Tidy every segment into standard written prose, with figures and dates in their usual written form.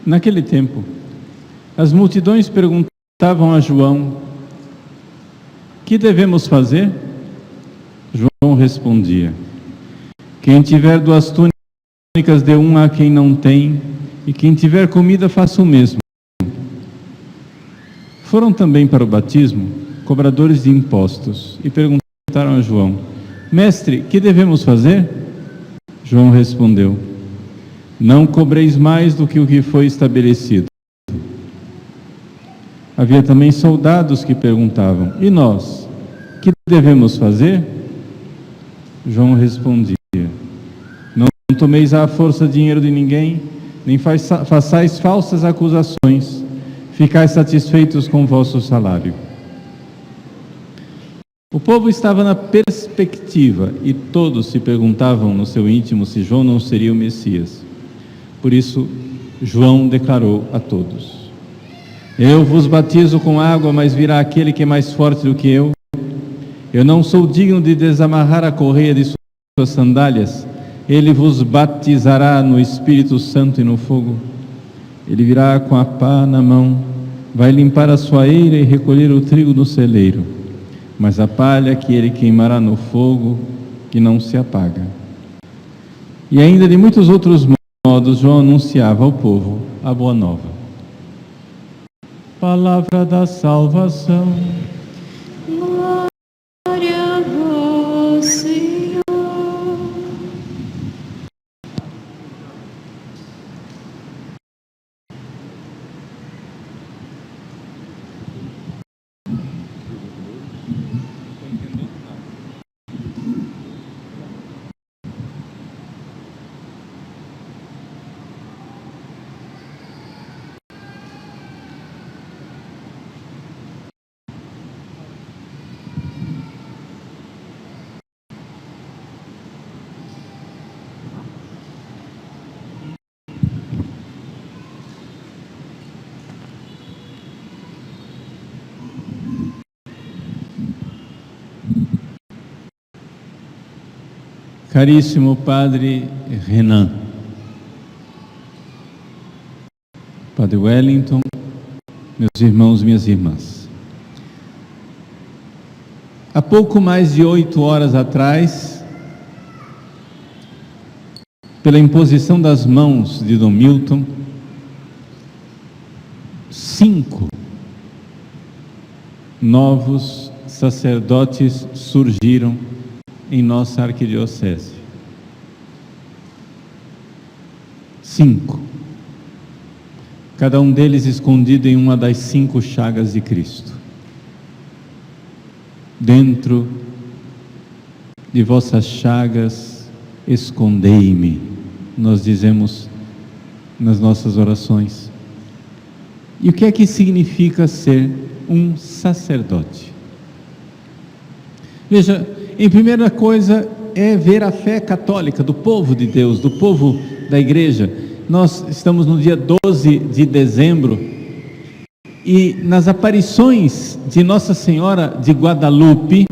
Naquele tempo, as multidões perguntavam a João: que devemos fazer? João respondia: quem tiver 2 túnicas, dê uma a quem não tem, e quem tiver comida, faça o mesmo. Foram também para o batismo cobradores de impostos e perguntaram a João: mestre, que devemos fazer? João respondeu: não cobreis mais do que o que foi estabelecido. Havia também soldados que perguntavam: e nós, que devemos fazer? João respondia: não tomeis à força dinheiro de ninguém, nem façais falsas acusações, ficai satisfeitos com o vosso salário. O povo estava na perspectiva e todos se perguntavam no seu íntimo se João não seria o Messias. Por isso, João declarou a todos: eu vos batizo com água, mas virá aquele que é mais forte do que eu. Eu não sou digno de desamarrar a correia de suas sandálias. Ele vos batizará no Espírito Santo e no fogo. Ele virá com a pá na mão, vai limpar a sua eira e recolher o trigo no celeiro, mas a palha que ele queimará no fogo, que não se apaga. E ainda de muitos outros modos, João anunciava ao povo a boa nova. Palavra da salvação. Glória a vós, Senhor. Caríssimo Padre Renan, Padre Wellington, meus irmãos, minhas irmãs, há pouco mais de 8 horas atrás, pela imposição das mãos de Dom Milton, 5 novos sacerdotes surgiram em nossa arquidiocese. 5. Cada um deles escondido em uma das 5 chagas de Cristo. Dentro de vossas chagas, escondei-me, nós dizemos nas nossas orações. E o que é que significa ser um sacerdote? Veja, em primeira coisa é ver a fé católica do povo de Deus, do povo da igreja. Nós estamos no dia 12 de dezembro e nas aparições de Nossa Senhora de Guadalupe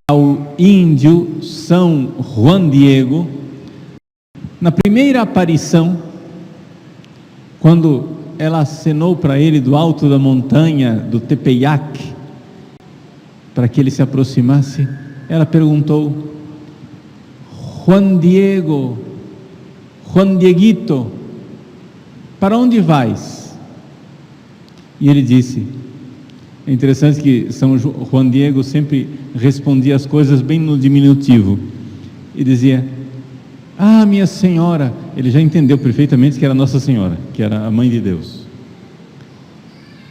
ao índio São Juan Diego, na primeira aparição, quando ela acenou para ele do alto da montanha do Tepeyac, para que ele se aproximasse, ela perguntou: Juan Diego, Juan Dieguito, para onde vais? E ele disse, é interessante que São Juan Diego sempre respondia as coisas bem no diminutivo, e dizia: ah, minha senhora. Ele já entendeu perfeitamente que era Nossa Senhora, que era a Mãe de Deus.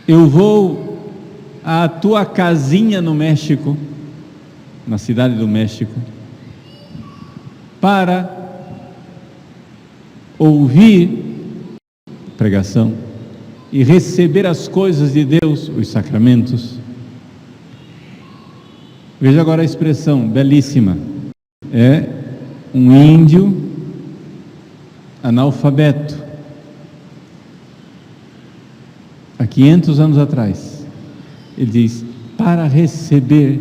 Eu vou à tua casinha no México, na cidade do México, para ouvir pregação e receber as coisas de Deus, os sacramentos. Veja agora a expressão belíssima, é um índio analfabeto, há 500 anos atrás. Ele diz: para receber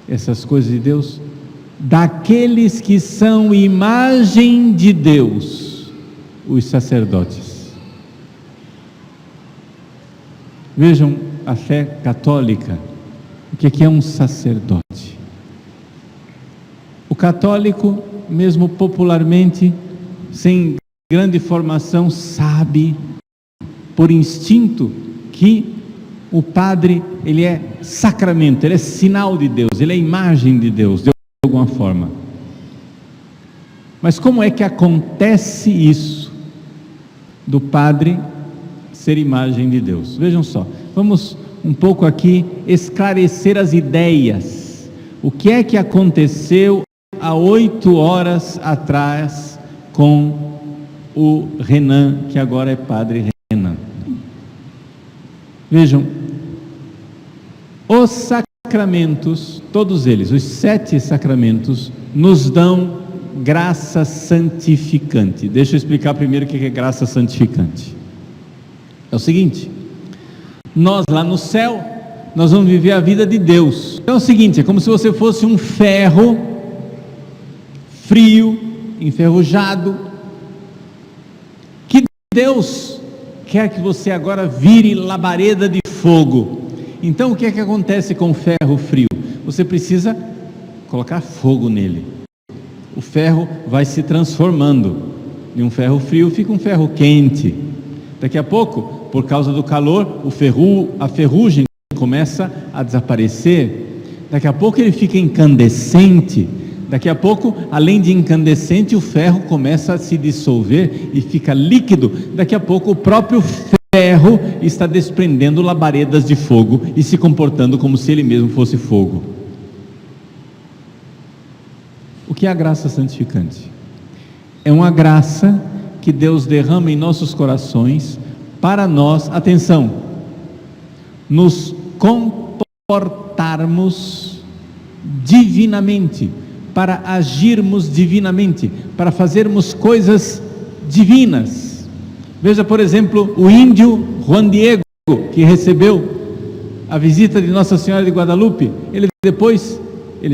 essas coisas de Deus, daqueles que são imagem de Deus, os sacerdotes. Vejam a fé católica. O que é um sacerdote? O católico, mesmo popularmente, sem grande formação, sabe por instinto que o padre, ele é sacramento, ele é sinal de Deus, ele é imagem de Deus, de alguma forma. Mas como é que acontece isso, do padre ser imagem de Deus? Vejam só, vamos um pouco aqui esclarecer as ideias. O que é que aconteceu há 8 horas atrás com o Renan, que agora é padre Renan? Vejam, os sacramentos, todos eles, os 7 sacramentos, nos dão graça santificante. Deixa eu explicar primeiro o que é graça santificante. É o seguinte: nós lá no céu, nós vamos viver a vida de Deus. Então é o seguinte, é como se você fosse um ferro frio, enferrujado, que Deus quer que você agora vire labareda de fogo. Então o que é que acontece com o ferro frio? Você precisa colocar fogo nele. O ferro vai se transformando. De um ferro frio fica um ferro quente. Daqui a pouco, por causa do calor, a ferrugem começa a desaparecer. Daqui a pouco ele fica incandescente. Daqui a pouco, além de incandescente, o ferro começa a se dissolver e fica líquido. Daqui a pouco o próprio ferro está desprendendo labaredas de fogo e se comportando como se ele mesmo fosse fogo. O que é a graça santificante? É uma graça que Deus derrama em nossos corações para nós, atenção, nos comportarmos divinamente, para agirmos divinamente, para fazermos coisas divinas. Veja, por exemplo, o índio Juan Diego, que recebeu a visita de Nossa Senhora de Guadalupe. Ele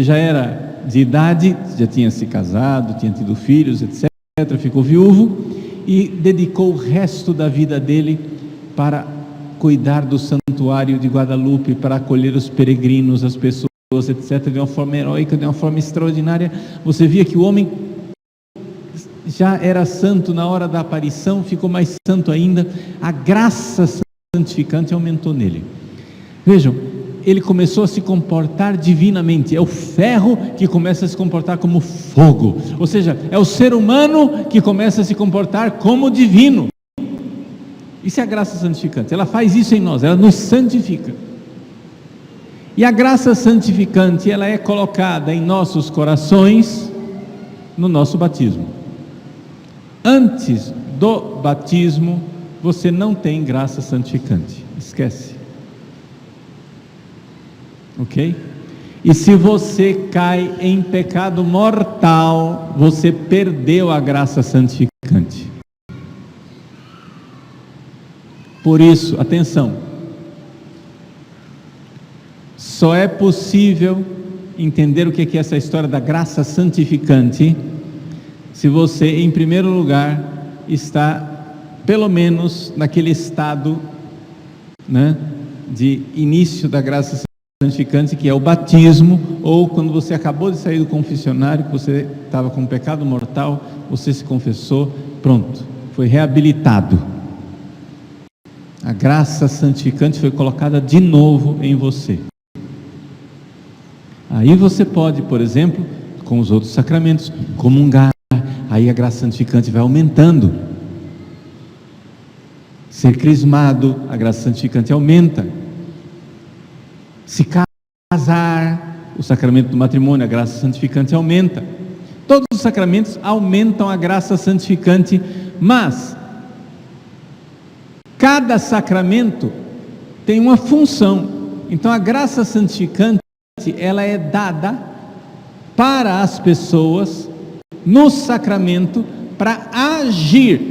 já era de idade, já tinha se casado, tinha tido filhos, etc., ficou viúvo e dedicou o resto da vida dele para cuidar do santuário de Guadalupe, para acolher os peregrinos, as pessoas, etc., de uma forma heróica, de uma forma extraordinária. Você via que o homem já era santo na hora da aparição, ficou mais santo ainda. A graça santificante aumentou nele. Vejam, ele começou a se comportar divinamente. É o ferro que começa a se comportar como fogo, ou seja, é o ser humano que começa a se comportar como divino. Isso é a graça santificante. Ela faz isso em nós, ela nos santifica. E a graça santificante, ela é colocada em nossos corações no nosso batismo. Antes do batismo, você não tem graça santificante, esquece. Ok? E se você cai em pecado mortal, você perdeu a graça santificante. Por isso, atenção, só é possível entender o que é essa história da graça santificante se você, em primeiro lugar, está pelo menos naquele estado, né, de início da graça santificante, que é o batismo, ou quando você acabou de sair do confessionário, que você estava com um pecado mortal, você se confessou, pronto, foi reabilitado. A graça santificante foi colocada de novo em você. Aí você pode, por exemplo, com os outros sacramentos, comungar. Aí a graça santificante vai aumentando. Ser crismado, a graça santificante aumenta. Se casar, o sacramento do matrimônio, a graça santificante aumenta. Todos os sacramentos aumentam a graça santificante, mas cada sacramento tem uma função. Então a graça santificante, ela é dada para as pessoas no sacramento para agir,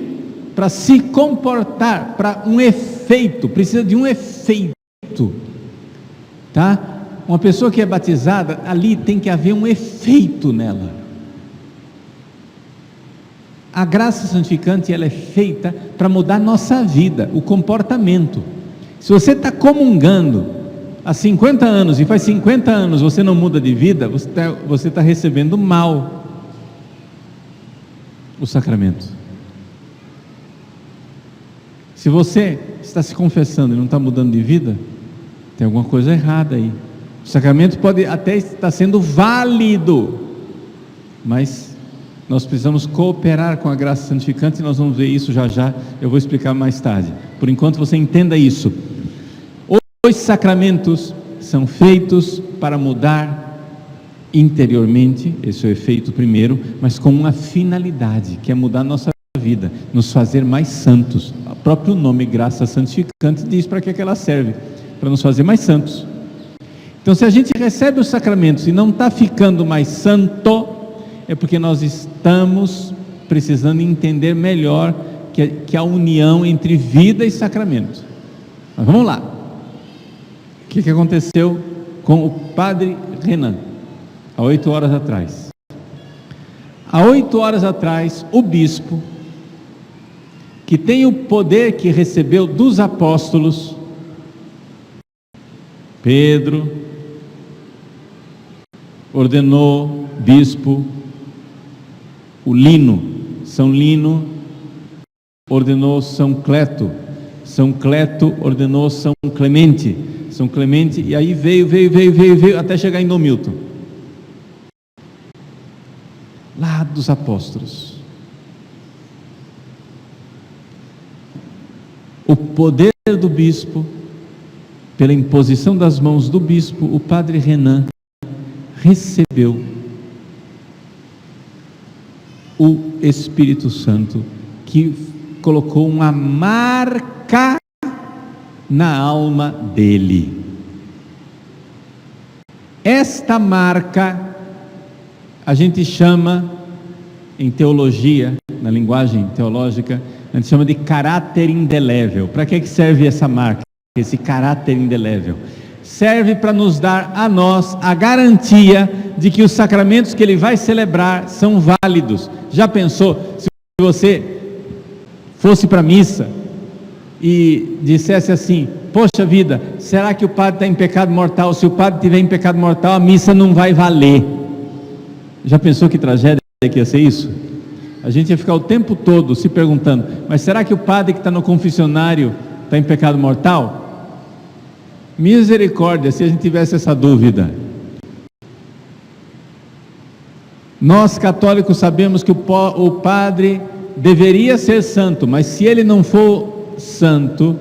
para se comportar, para um efeito, precisa de um efeito, tá? Uma pessoa que é batizada, ali tem que haver um efeito nela. A graça santificante, ela é feita para mudar nossa vida, o comportamento. Se você está comungando há 50 anos e faz 50 anos você não muda de vida, você está recebendo mal o sacramento. Se você está se confessando e não está mudando de vida, tem alguma coisa errada aí. O sacramento pode até estar sendo válido, mas nós precisamos cooperar com a graça santificante, e nós vamos ver isso já já, eu vou explicar mais tarde. Por enquanto você entenda isso. Os sacramentos são feitos para mudar interiormente, esse é o efeito primeiro, mas com uma finalidade, que é mudar a nossa vida, nos fazer mais santos. O próprio nome graça santificante diz para que ela serve, para nos fazer mais santos. Então, se a gente recebe os sacramentos e não está ficando mais santo, é porque nós estamos precisando entender melhor que a união entre vida e sacramento. Mas vamos lá. O que aconteceu com o padre Renan, há 8 horas atrás? Há 8 horas atrás, o bispo, que tem o poder que recebeu dos apóstolos, Pedro, ordenou bispo o Lino, São Lino ordenou São Cleto ordenou São Clemente, e aí veio até chegar em Dom Milton, lá dos apóstolos. O poder do bispo, pela imposição das mãos do bispo, o padre Renan recebeu o Espírito Santo, que colocou uma marca na alma dele. Esta marca a gente chama, em teologia, na linguagem teológica, a gente chama de caráter indelével. Para que serve essa marca, esse caráter indelével? Serve para nos dar a nós a garantia de que os sacramentos que ele vai celebrar são válidos. Já pensou, se você fosse para a missa e dissesse assim: poxa vida, será que o padre está em pecado mortal? Se o padre estiver em pecado mortal, a missa não vai valer. Já pensou que tragédia que ia ser isso? A gente ia ficar o tempo todo se perguntando: mas será que o padre que está no confessionário está em pecado mortal? Misericórdia, se a gente tivesse essa dúvida. Nós católicos sabemos que o padre deveria ser santo, mas se ele não for santo,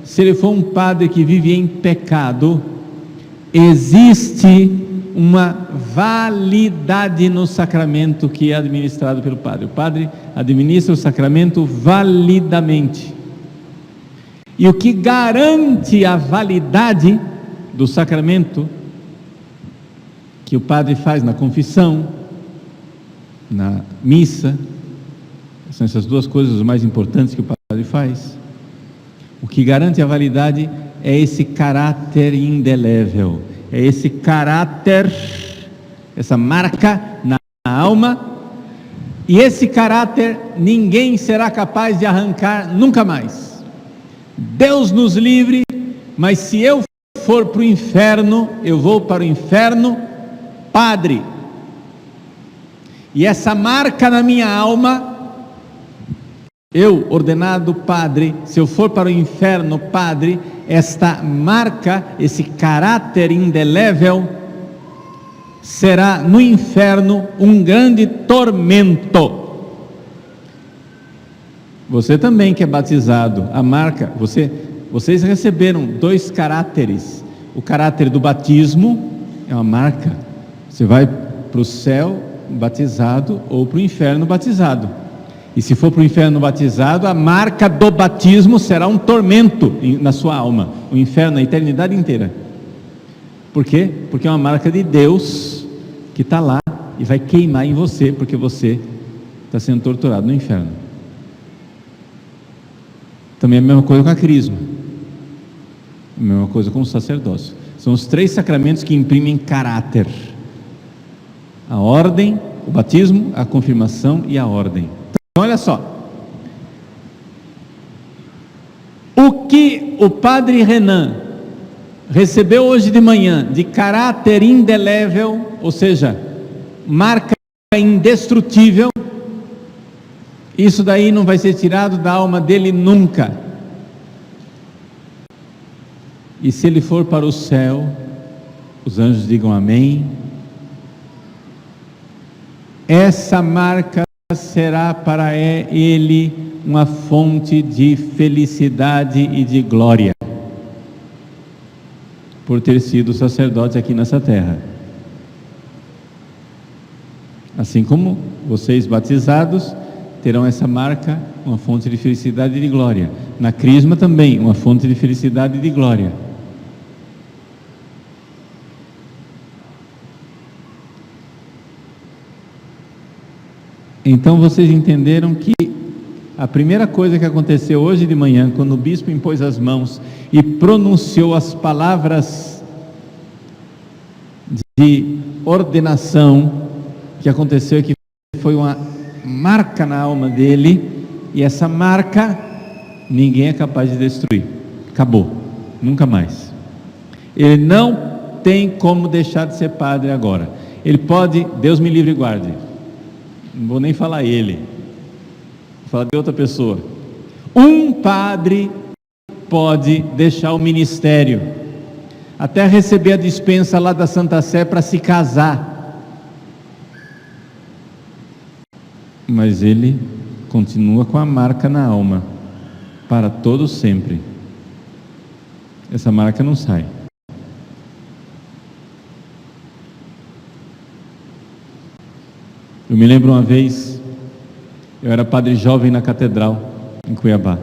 se ele for um padre que vive em pecado, existe uma validade no sacramento que é administrado pelo padre. O padre administra o sacramento validamente. E o que garante a validade do sacramento que o padre faz na confissão, na missa, são essas duas coisas mais importantes que o padre faz. O que garante a validade é esse caráter indelével, é esse caráter, essa marca na alma, e esse caráter ninguém será capaz de arrancar nunca mais. Deus nos livre, mas se eu for para o inferno, eu vou para o inferno padre. E essa marca na minha alma, eu, ordenado padre, se eu for para o inferno padre, esta marca, esse caráter indelével, será no inferno um grande tormento. Você também que é batizado, a marca, vocês receberam 2 caráteres. O caráter do batismo é uma marca. Você vai para o céu batizado ou para o inferno batizado. E se for para o inferno batizado, a marca do batismo será um tormento na sua alma, o inferno, a eternidade inteira. Por quê? Porque é uma marca de Deus que está lá e vai queimar em você, porque você está sendo torturado no inferno. Também é a mesma coisa com a crisma, a mesma coisa com o sacerdócio. São os 3 sacramentos que imprimem caráter: a ordem, o batismo, a confirmação e a ordem. Então olha só, o que o padre Renan recebeu hoje de manhã de caráter indelével, ou seja, marca indestrutível, isso daí não vai ser tirado da alma dele nunca. E se ele for para o céu, os anjos digam amém, essa marca será para ele uma fonte de felicidade e de glória, por ter sido sacerdote aqui nessa terra. Assim como vocês batizados terão essa marca, uma fonte de felicidade e de glória. Na crisma também, uma fonte de felicidade e de glória. Então vocês entenderam que a primeira coisa que aconteceu hoje de manhã, quando o bispo impôs as mãos e pronunciou as palavras de ordenação, que aconteceu que foi uma marca na alma dele, e essa marca ninguém é capaz de destruir. Acabou, nunca mais. Ele não tem como deixar de ser padre agora. Ele pode, Deus me livre e guarde, não vou nem falar ele, vou falar de outra pessoa. Um padre pode deixar o ministério, até receber a dispensa lá da Santa Sé para se casar, mas ele continua com a marca na alma para todo sempre. Essa marca não sai. Eu me lembro uma vez, eu era padre jovem na catedral em Cuiabá,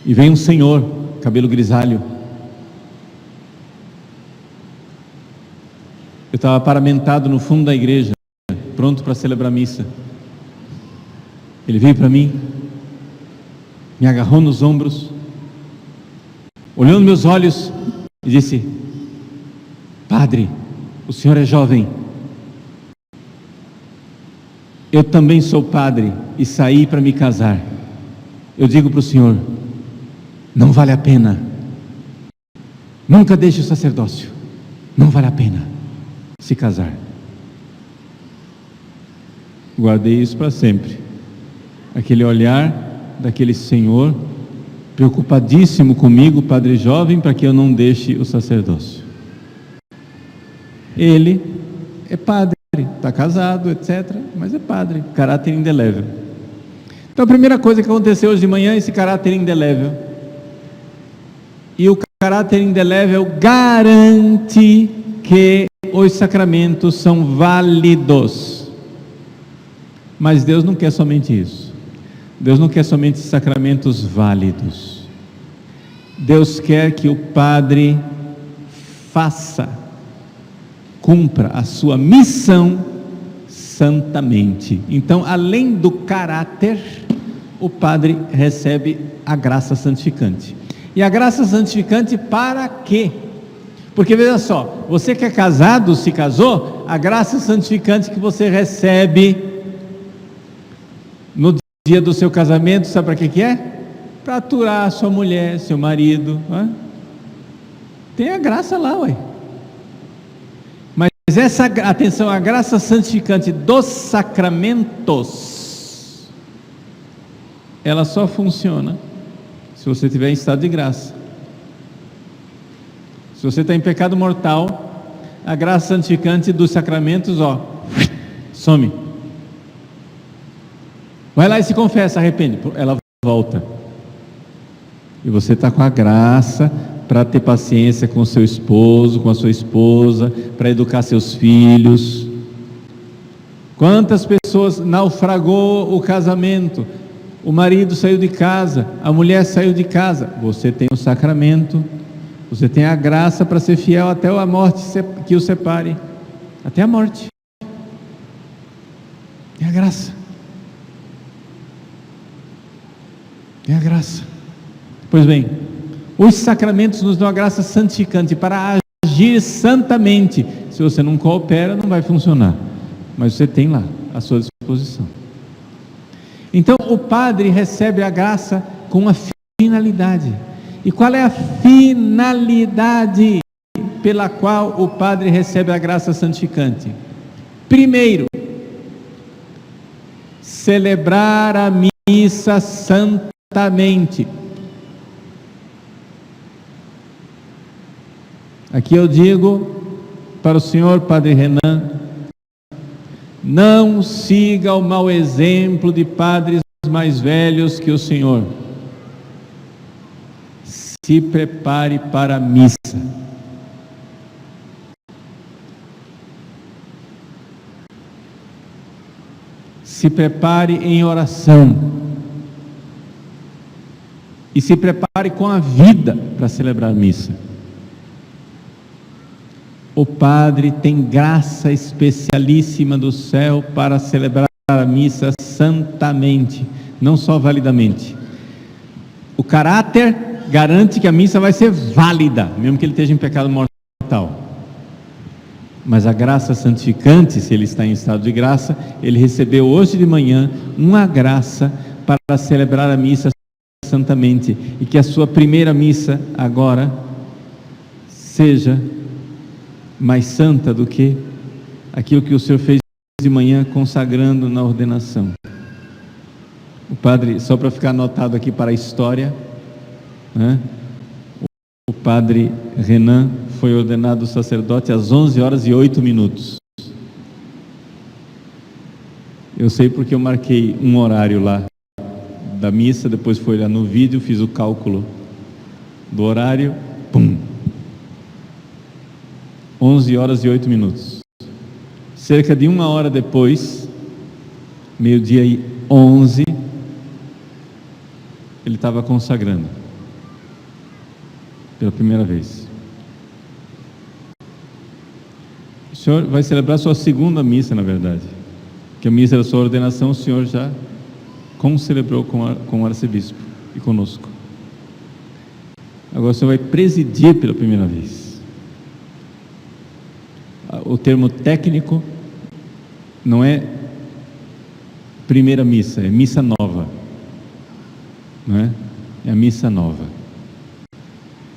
e vem um senhor, cabelo grisalho. Eu estava paramentado no fundo da igreja, pronto para celebrar a missa. Ele veio para mim, me agarrou nos ombros, olhou nos meus olhos e disse: padre, o senhor é jovem, eu também sou padre e saí para me casar. Eu digo para o senhor, não vale a pena, nunca deixe o sacerdócio, não vale a pena se casar. Guardei isso para sempre, aquele olhar daquele senhor preocupadíssimo comigo, padre jovem, para que eu não deixe o sacerdócio. Ele é padre, está casado, etc., mas é padre, caráter indelével. Então a primeira coisa que aconteceu hoje de manhã é esse caráter indelével. E o caráter indelével garante que os sacramentos são válidos. Mas Deus não quer somente isso. Deus não quer somente sacramentos válidos. Deus quer que o padre cumpra a sua missão santamente. Então, além do caráter, o padre recebe a graça santificante. E a graça santificante para quê? Porque veja só, você que é casado, se casou, a graça santificante que você recebe no dia do seu casamento, sabe para que é? Para aturar sua mulher, seu marido, não é? Tem a graça lá, ué. Mas essa, atenção, a graça santificante dos sacramentos, ela só funciona se você estiver em estado de graça. Se você está em pecado mortal, a graça santificante dos sacramentos, some. Vai lá e se confessa, arrepende, ela volta. E você está com a graça para ter paciência com o seu esposo, com a sua esposa, para educar seus filhos. Quantas pessoas naufragou o casamento? O marido saiu de casa, a mulher saiu de casa. Você tem o sacramento, você tem a graça para ser fiel até a morte que o separe. até a morte. É a graça. É a graça. Pois bem, os sacramentos nos dão a graça santificante para agir santamente. Se você não coopera, não vai funcionar, mas você tem lá à sua disposição. Então o padre recebe a graça com uma finalidade. E qual é a finalidade pela qual o padre recebe a graça santificante? Primeiro, celebrar a missa santamente. Aqui eu digo para o senhor Padre Renan: não siga o mau exemplo de padres mais velhos que o senhor. Se prepare para a missa. Se prepare em oração. E se prepare com a vida para celebrar a missa. O padre tem graça especialíssima do céu para celebrar a missa santamente, não só validamente. O caráter garante que a missa vai ser válida, mesmo que ele esteja em pecado mortal. Mas a graça santificante, se ele está em estado de graça, ele recebeu hoje de manhã uma graça para celebrar a missa santamente, e que a sua primeira missa agora seja mais santa do que aquilo que o Senhor fez de manhã consagrando na ordenação. O padre, só para ficar anotado aqui para a história, né? O padre Renan foi ordenado sacerdote às 11h08. Eu sei porque eu marquei um horário lá da missa, depois foi lá no vídeo, fiz o cálculo do horário, 11h08. Cerca de 1 hora depois, 12h11, ele estava consagrando pela primeira vez. O senhor vai celebrar sua segunda missa, na verdade, que a missa da sua ordenação o senhor já concelebrou com o arcebispo e conosco. Agora o senhor vai presidir pela primeira vez. O termo técnico não é primeira missa, é missa nova, não é? É a missa nova.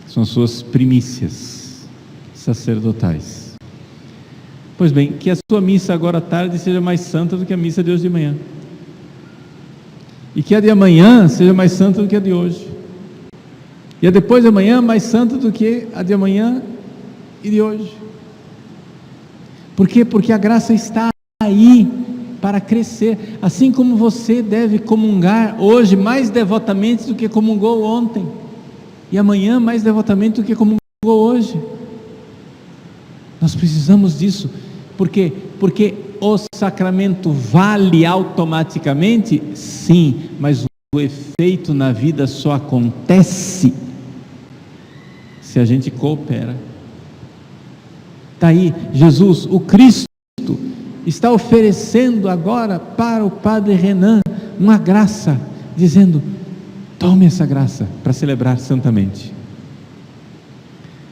São as suas primícias sacerdotais. Pois bem, que a sua missa agora à tarde seja mais santa do que a missa de hoje de manhã, e que a de amanhã seja mais santa do que a de hoje, e a depois de amanhã mais santa do que a de amanhã e de hoje. Por quê? Porque a graça está aí para crescer. Assim como você deve comungar hoje mais devotamente do que comungou ontem, e amanhã mais devotamente do que comungou hoje. Nós precisamos disso. Por quê? Porque o sacramento vale automaticamente? Sim, mas o efeito na vida só acontece se a gente coopera. Está aí, Jesus, o Cristo, está oferecendo agora para o Padre Renan uma graça, dizendo: tome essa graça para celebrar santamente.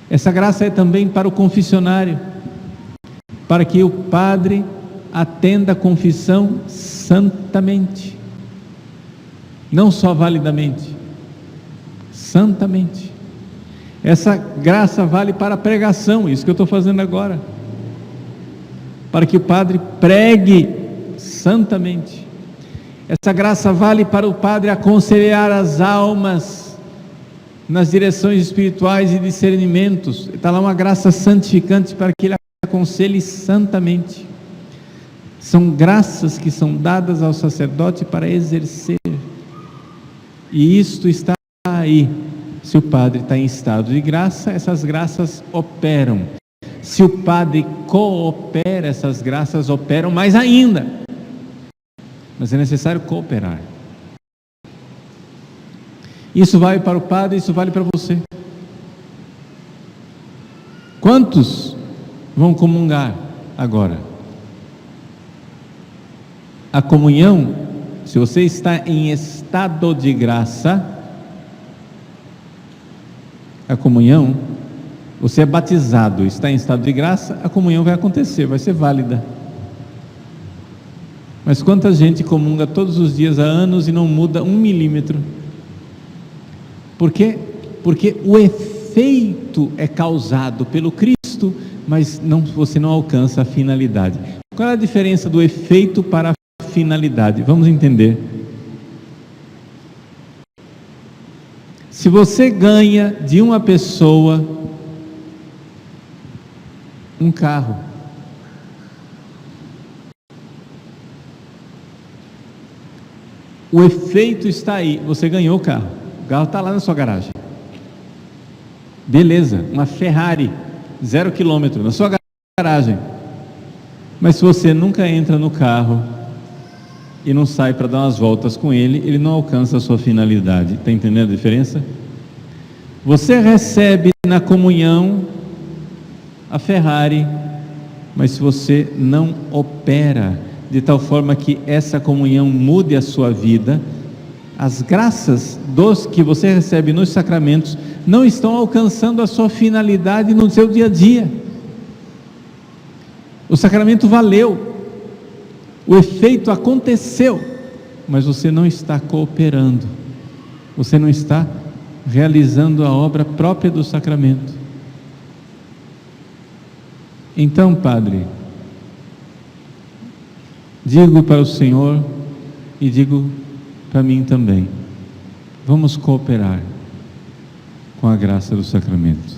Essa graça é também para o confessionário, para que o padre atenda a confissão santamente, não só validamente, santamente. Essa graça vale para a pregação, isso que eu estou fazendo agora, para que o padre pregue santamente. Essa graça vale para o padre aconselhar as almas nas direções espirituais e discernimentos. Está lá uma graça santificante para que ele aconselhe santamente. São graças que são dadas ao sacerdote para exercer, e isto está aí. Se o padre está em estado de graça, essas graças operam. Se o padre coopera, essas graças operam mais ainda. Mas é necessário cooperar. Isso vale para o padre, isso vale para você. Quantos vão comungar? Agora, a comunhão, se você está em estado de graça, a comunhão, você é batizado, está em estado de graça, a comunhão vai acontecer, vai ser válida. Mas quanta gente comunga todos os dias há anos e não muda 1 milímetro? Por quê? Porque o efeito é causado pelo Cristo, mas você não alcança a finalidade. Qual é a diferença do efeito para a finalidade? Vamos entender. Se você ganha de uma pessoa um carro, o efeito está aí, você ganhou o carro está lá na sua garagem, beleza, uma Ferrari, 0 km, na sua garagem, mas se você nunca entra no carro e não sai para dar umas voltas com ele, ele não alcança a sua finalidade. Está entendendo a diferença? Você recebe na comunhão a Ferrari, mas se você não opera de tal forma que essa comunhão mude a sua vida, as graças que você recebe nos sacramentos não estão alcançando a sua finalidade no seu dia a dia. O sacramento valeu, o efeito aconteceu, mas você não está cooperando, você não está realizando a obra própria do sacramento. Então, Padre, digo para o Senhor e digo para mim também, vamos cooperar com a graça do sacramento,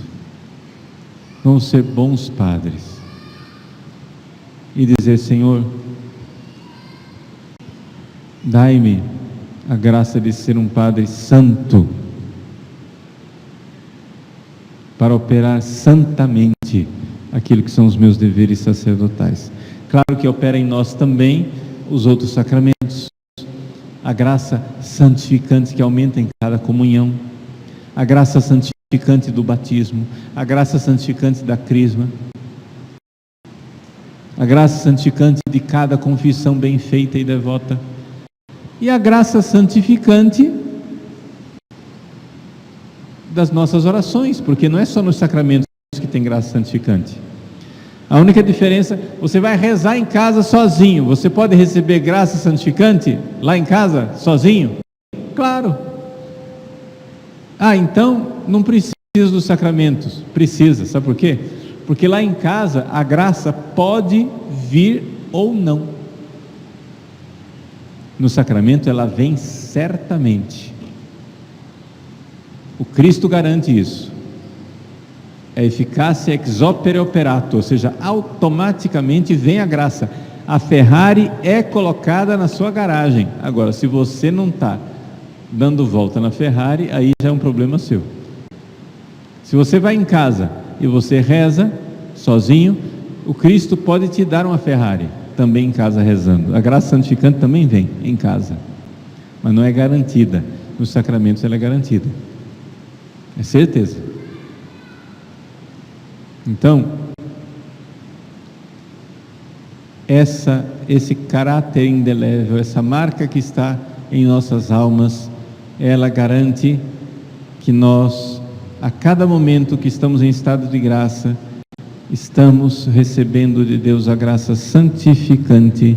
vamos ser bons padres e dizer: Senhor, dai-me a graça de ser um padre santo, para operar santamente aquilo que são os meus deveres sacerdotais. Claro que opera em nós também os outros sacramentos, a graça santificante que aumenta em cada comunhão, a graça santificante do batismo, a graça santificante da crisma, a graça santificante de cada confissão bem feita e devota, e a graça santificante das nossas orações, porque não é só nos sacramentos que tem graça santificante. A única diferença, você vai rezar em casa sozinho, você pode receber graça santificante lá em casa, sozinho? Claro. Então não precisa dos sacramentos. Precisa, sabe por quê? Porque lá em casa a graça pode vir ou não. No sacramento ela vem certamente. O Cristo garante isso. É eficácia ex opere operato, ou seja, automaticamente vem a graça. A Ferrari é colocada na sua garagem. Agora, se você não está dando volta na Ferrari, aí já é um problema seu. Se você vai em casa e você reza sozinho, o Cristo pode te dar uma Ferrari, também em casa rezando. A graça santificante também vem em casa, mas não é garantida. Nos sacramentos ela é garantida, é certeza. Então, esse caráter indelével, essa marca que está em nossas almas, ela garante que nós, a cada momento que estamos em estado de graça, estamos recebendo de Deus a graça santificante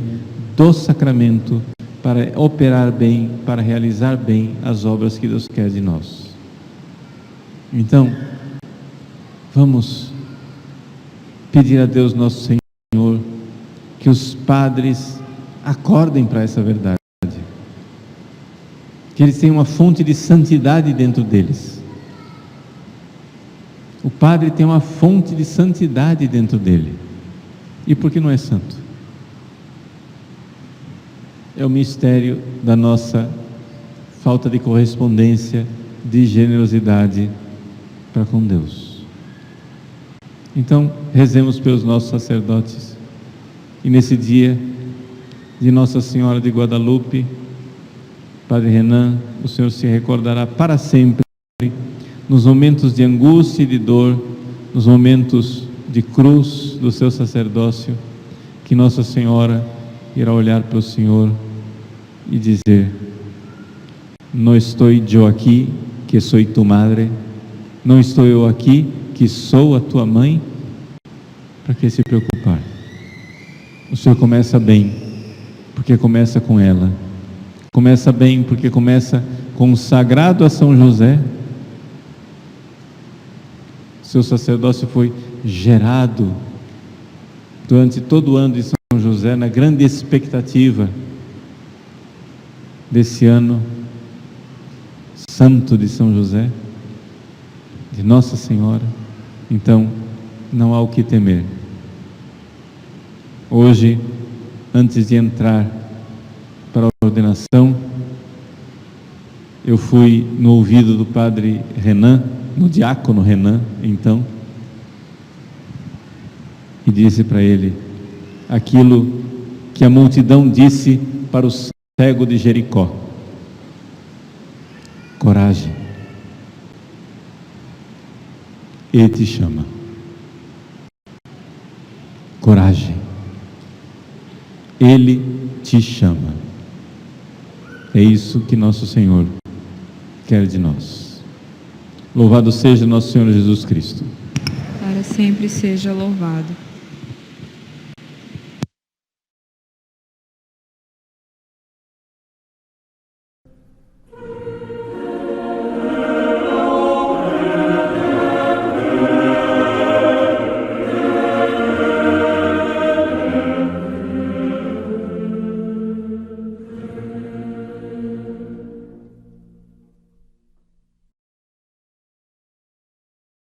do sacramento para operar bem, para realizar bem as obras que Deus quer de nós. Então, vamos pedir a Deus nosso Senhor que os padres acordem para essa verdade, que eles tenham uma fonte de santidade dentro deles. O padre tem uma fonte de santidade dentro dele. E por que não é santo? É o mistério da nossa falta de correspondência, de generosidade para com Deus. Então, rezemos pelos nossos sacerdotes. E nesse dia de Nossa Senhora de Guadalupe, Padre Renan, o Senhor se recordará para sempre, nos momentos de angústia e de dor, nos momentos de cruz do seu sacerdócio, que Nossa Senhora irá olhar para o Senhor e dizer: não estou eu aqui, que sou tu madre, não estou eu aqui, que sou a tua mãe. Para que se preocupar? O Senhor começa bem, porque começa com ela. Começa bem, porque começa consagrado a São José. Seu sacerdócio foi gerado durante todo o ano de São José, na grande expectativa desse ano santo de São José, de Nossa Senhora. Então, não há o que temer. Hoje, antes de entrar para a ordenação, eu fui no ouvido do padre Renan, no diácono Renan, então, e disse para ele aquilo que a multidão disse para o cego de Jericó: coragem, Ele te chama. Coragem, Ele te chama. É isso que nosso Senhor quer de nós. Louvado seja nosso Senhor Jesus Cristo. Para sempre seja louvado.